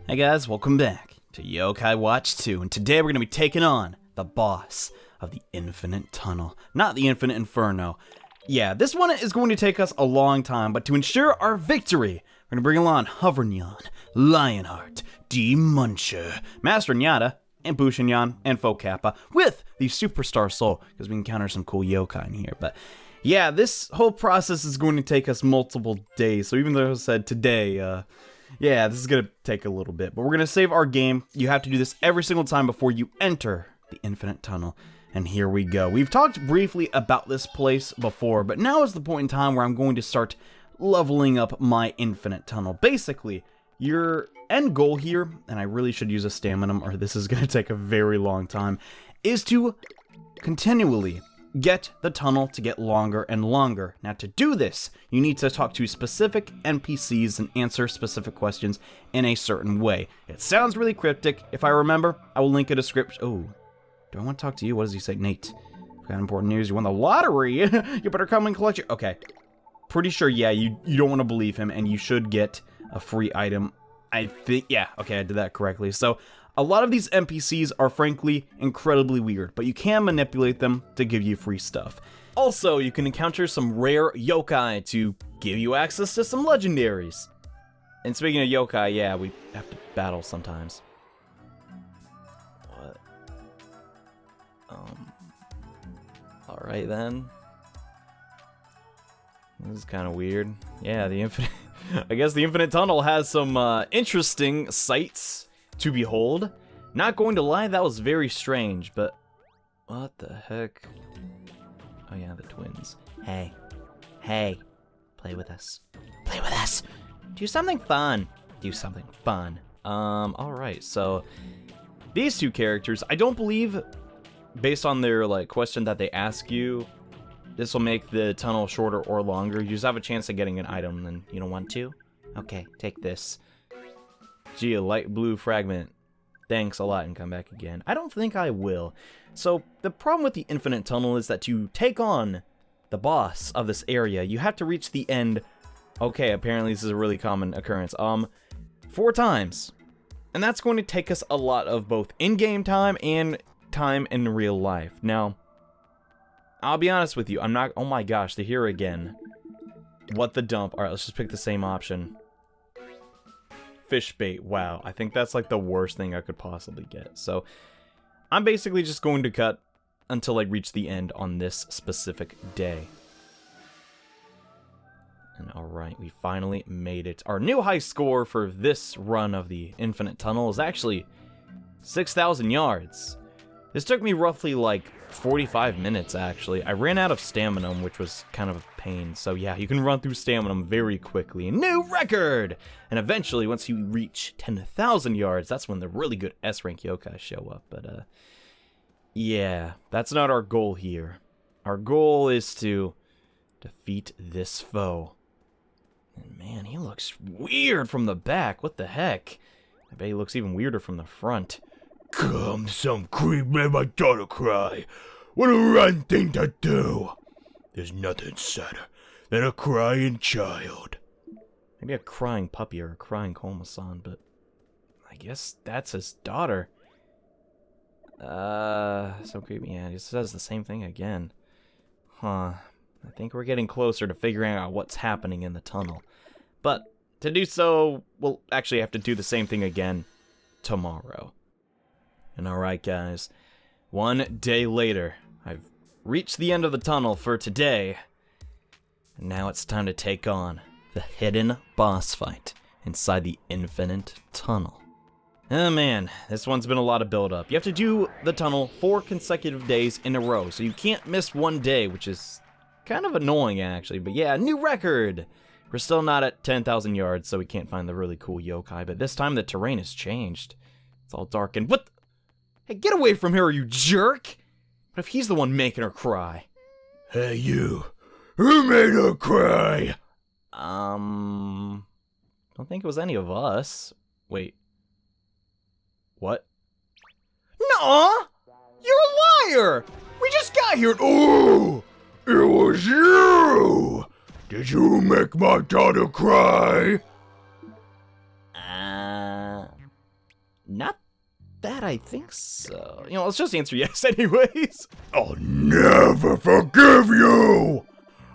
Hey guys, welcome back to Yokai Watch 2, and today we're going to be taking on the boss of the Infinite Tunnel, not the Infinite Inferno. Yeah, this one is going to take us a long time, but to ensure our victory, we're going to bring along Hovernyan, Lionheart, D. Muncher, Master Nyata, and Bushinyan, and Fokappa, with the Superstar Soul, because we encounter some cool yokai in here, but yeah, this whole process is going to take us multiple days, so even though I said today, yeah, this is going to take a little bit, but we're going to save our game. You have to do this every single time before you enter the Infinite Tunnel. And here we go. We've talked briefly about this place before, but now is the point in time where I'm going to start leveling up my Infinite Tunnel. Basically, your end goal here, and I really should use a stamina or this is going to take a very long time, is to continually get the tunnel to get longer and longer. Now to do this, you need to talk to specific NPCs and answer specific questions in a certain way. It sounds really cryptic. If I remember, I will link a description. Oh, do I want to talk to you? What does he say? Nate, got important news. You won the lottery. You better come and collect your... Okay. Pretty sure, yeah, you don't want to believe him, and you should get a free item. I think, yeah, okay, I did that correctly. So, a lot of these NPCs are frankly incredibly weird, but you can manipulate them to give you free stuff. Also, you can encounter some rare yokai to give you access to some legendaries. And speaking of yokai, yeah, we have to battle sometimes. What? Alright then. This is kind of weird. Yeah, the Infinite... I guess the Infinite Tunnel has some interesting sights to behold. Not going to lie, that was very strange, but what the heck? Oh yeah, the twins. Hey, play with us. Play with us. Do something fun. Do something fun. Alright, so these two characters, I don't believe, based on their like question that they ask you, this will make the tunnel shorter or longer. You just have a chance of getting an item, and you don't want to? Okay, take this. Gee, a light blue fragment. Thanks a lot and come back again. I don't think I will. So, the problem with the Infinite Tunnel is that to take on the boss of this area, you have to reach the end. Okay, apparently this is a really common occurrence. 4 times. And that's going to take us a lot of both in-game time and time in real life. Now, I'll be honest with you, I'm not... Oh my gosh, they're here again. What the dump. Alright, let's just pick the same option. Fish bait. Wow, I think that's like the worst thing I could possibly get. So, I'm basically just going to cut until I reach the end on this specific day. And alright, we finally made it. Our new high score for this run of the Infinite Tunnel is actually 6,000 yards. This took me roughly like 45 minutes, actually. I ran out of stamina, which was kind of a pain. So yeah, you can run through stamina very quickly. New record! And eventually, once you reach 10,000 yards, that's when the really good S-rank yokai show up. But, yeah, that's not our goal here. Our goal is to defeat this foe. And man, he looks weird from the back. What the heck? I bet he looks even weirder from the front. Come, some creep made my daughter cry. What a rotten thing to do. There's nothing sadder than a crying child. Maybe a crying puppy or a crying Koma-san, but I guess that's his daughter. So creepy. Yeah, he says the same thing again. Huh. I think we're getting closer to figuring out what's happening in the tunnel. But to do so, we'll actually have to do the same thing again tomorrow. And alright guys, 1 day later, I've reached the end of the tunnel for today, and now it's time to take on the hidden boss fight inside the Infinite Tunnel. Oh man, this one's been a lot of build-up. You have to do the tunnel 4 consecutive days in a row, so you can't miss 1 day, which is kind of annoying actually, but yeah, new record! We're still not at 10,000 yards, so we can't find the really cool yokai, but this time the terrain has changed. It's all dark and... What? Hey, get away from her, you jerk! What if he's the one making her cry? Hey, you. Who made her cry? Don't think it was any of us. Wait. What? Nuh-uh! You're a liar! We just got here. Oh! It was you! Did you make my daughter cry? Not that I think so. You know, let's just answer yes anyways. I'll never forgive you!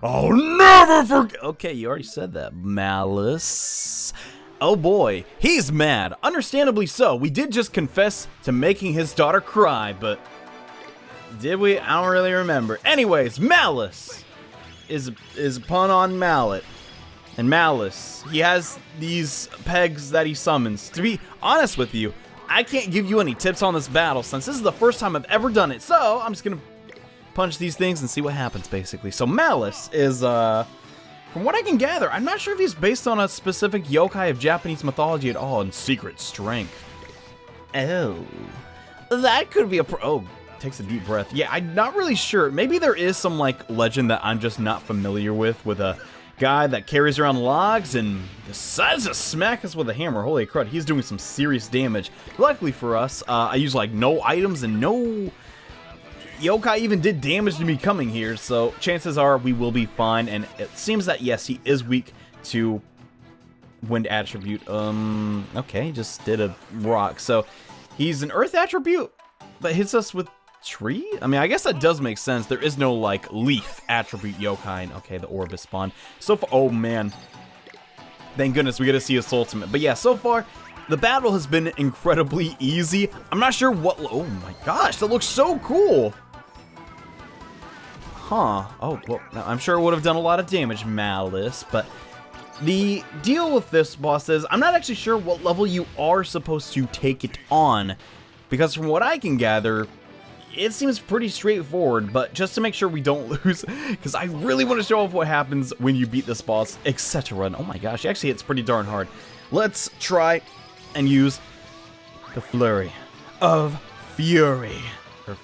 I'll never forgive. Okay, you already said that, Mallice. Oh boy, he's mad. Understandably so. We did just confess to making his daughter cry, but did we? I don't really remember. Anyways, Mallice is a pun on mallet. And Mallice, he has these pegs that he summons. To be honest with you, I can't give you any tips on this battle since this is the first time I've ever done it. So I'm just gonna punch these things and see what happens, basically. So Mallice is, from what I can gather, I'm not sure if he's based on a specific yokai of Japanese mythology at all in secret strength. Oh, that could be a oh, takes a deep breath. Yeah, I'm not really sure. Maybe there is some, like, legend that I'm just not familiar with a guy that carries around logs and decides to smack us with a hammer. Holy crud, he's doing some serious damage. Luckily for us, I use, like, no items and no yokai even did damage to me coming here, so chances are we will be fine. And it seems that, yes, he is weak to wind attribute. Okay, just did a rock. So he's an earth attribute, but hits us with tree? I mean, I guess that does make sense. There is no, like, leaf attribute yokai. And, okay, the orb is spawned. So far, oh man. Thank goodness we get to see his ultimate. But yeah, so far, the battle has been incredibly easy. I'm not sure what, oh my gosh, that looks so cool. Huh. Oh, well, I'm sure it would have done a lot of damage, Mallice, but the deal with this boss is I'm not actually sure what level you are supposed to take it on, because from what I can gather, it seems pretty straightforward, but just to make sure we don't lose, because I really want to show off what happens when you beat this boss, etc. And oh my gosh, actually it's pretty darn hard. Let's try and use the Flurry of Fury. Or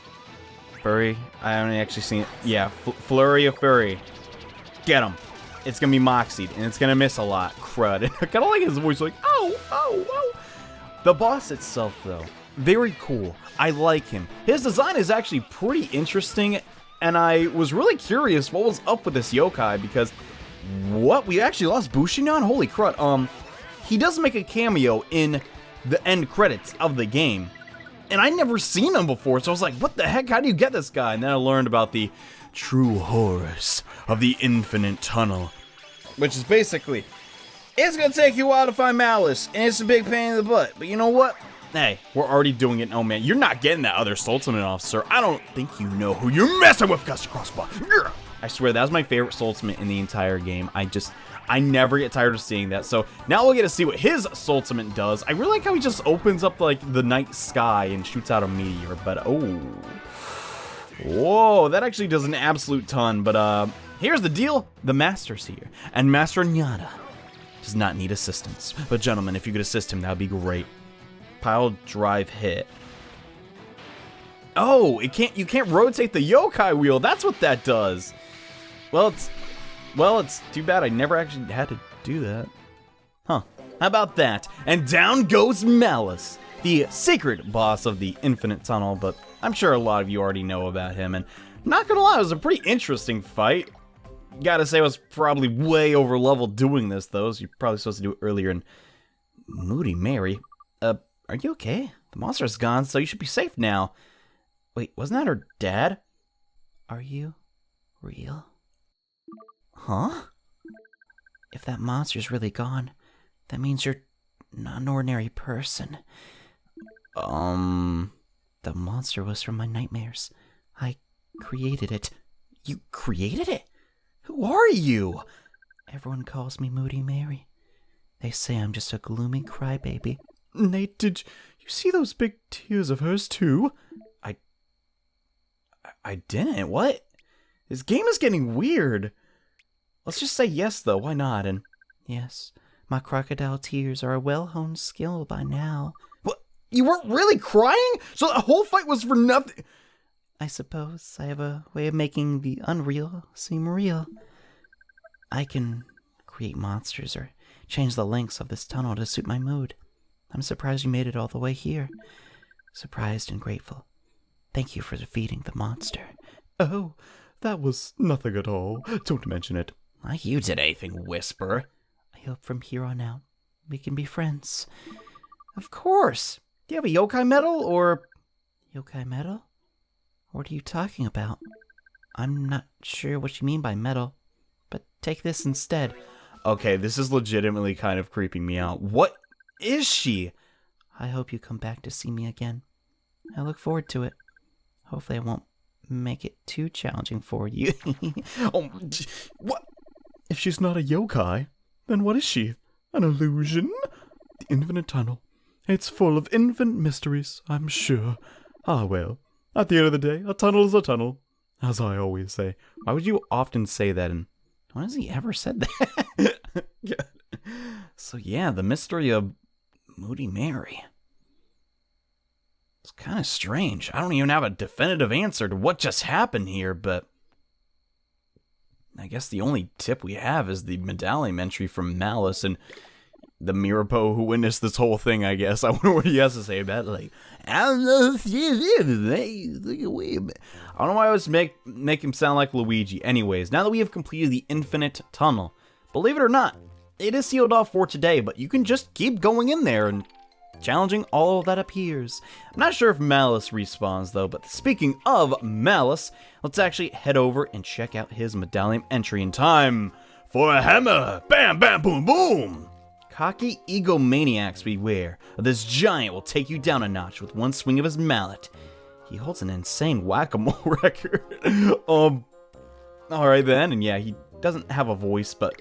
Furry? I haven't actually seen it. Yeah, Flurry of Fury. Get him. It's gonna be Moxied, and it's gonna miss a lot. Crud. I kinda like his voice, like, oh, oh, oh. The boss itself, though, very cool. I like him. His design is actually pretty interesting, and I was really curious what was up with this yokai, because what? We actually lost Bushinon? Holy crud. He does make a cameo in the end credits of the game, and I'd never seen him before, so I was like, what the heck? How do you get this guy? And then I learned about the true horrors of the infinite tunnel, which is basically, it's gonna take you a while to find Mallice, and it's a big pain in the butt, but you know what? Hey, we're already doing it. Oh man, you're not getting that other Sultanate officer. I don't think you know who you're messing with, Gusty Crossbow. I swear, that was my favorite Sultanate in the entire game. I never get tired of seeing that. So now we'll get to see what his Sultanate does. I really like how he just opens up like the night sky and shoots out a meteor, but oh. Whoa, that actually does an absolute ton, but here's the deal. The Master's here, and Master Nyada does not need assistance. But gentlemen, if you could assist him, that would be great. Pile drive hit. Oh, you can't rotate the yokai wheel. That's what that does. Well, it's too bad I never actually had to do that. Huh. How about that? And down goes Mallice, the secret boss of the Infinite Tunnel, but I'm sure a lot of you already know about him, and not gonna lie, it was a pretty interesting fight. Gotta say I was probably way over level doing this, though, so you're probably supposed to do it earlier in Moody Marry. Are you okay? The monster's gone, so you should be safe now. Wait, wasn't that her dad? Are you real? Huh? If that monster's really gone, that means you're not an ordinary person. The monster was from my nightmares. I created it. You created it? Who are you? Everyone calls me Moody Marry. They say I'm just a gloomy crybaby. Nate, did you see those big tears of hers too? I didn't. What? This game is getting weird. Let's just say yes, though. Why not? And yes, my crocodile tears are a well-honed skill by now. What? You weren't really crying? So the whole fight was for nothing? I suppose I have a way of making the unreal seem real. I can create monsters or change the lengths of this tunnel to suit my mood. I'm surprised you made it all the way here. Surprised and grateful. Thank you for defeating the monster. Oh, that was nothing at all. Don't mention it. You did anything, Whisper. I hope from here on out we can be friends. Of course. Do you have a yokai medal, or... Yokai medal? What are you talking about? I'm not sure what you mean by medal, but take this instead. Okay, this is legitimately kind of creeping me out. What is she? I hope you come back to see me again. I look forward to it. Hopefully I won't make it too challenging for you. Oh, what? If she's not a yokai, then what is she? An illusion? The infinite tunnel. It's full of infinite mysteries, I'm sure. Ah, well, at the end of the day, a tunnel is a tunnel, as I always say. Why would you often say that, and when has he ever said that? So yeah, the mystery of Moody Marry. It's kind of strange. I don't even have a definitive answer to what just happened here, but I guess the only tip we have is the medallion entry from Mallice and the Mirapo who witnessed this whole thing, I guess. I wonder what he has to say about it. Like, I don't know if I don't know why I always make him sound like Luigi. Anyways, now that we have completed the infinite tunnel, believe it or not, it is sealed off for today, but you can just keep going in there and challenging all that appears. I'm not sure if Mallice respawns though, but speaking of Mallice, let's actually head over and check out his medallion entry in time for a hammer. Bam, bam, boom, boom. Cocky egomaniacs beware. This giant will take you down a notch with one swing of his mallet. He holds an insane whack-a-mole record. Alright then, and yeah, he doesn't have a voice, but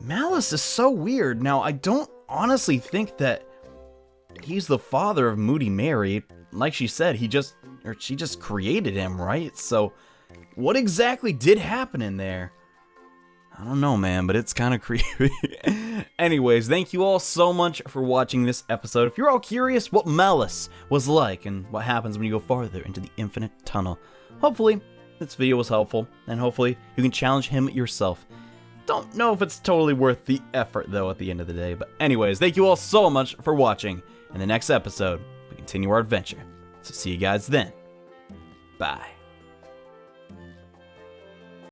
Mallice is so weird. Now, I don't honestly think that he's the father of Moody Marry. Like she said, she just created him, right? So, what exactly did happen in there? I don't know, man, but it's kind of creepy. Anyways, thank you all so much for watching this episode. If you're all curious what Mallice was like and what happens when you go farther into the infinite tunnel, hopefully this video was helpful, and hopefully you can challenge him yourself. Don't know if it's totally worth the effort, though, at the end of the day. But anyways, thank you all so much for watching. In the next episode, we continue our adventure. So see you guys then. Bye.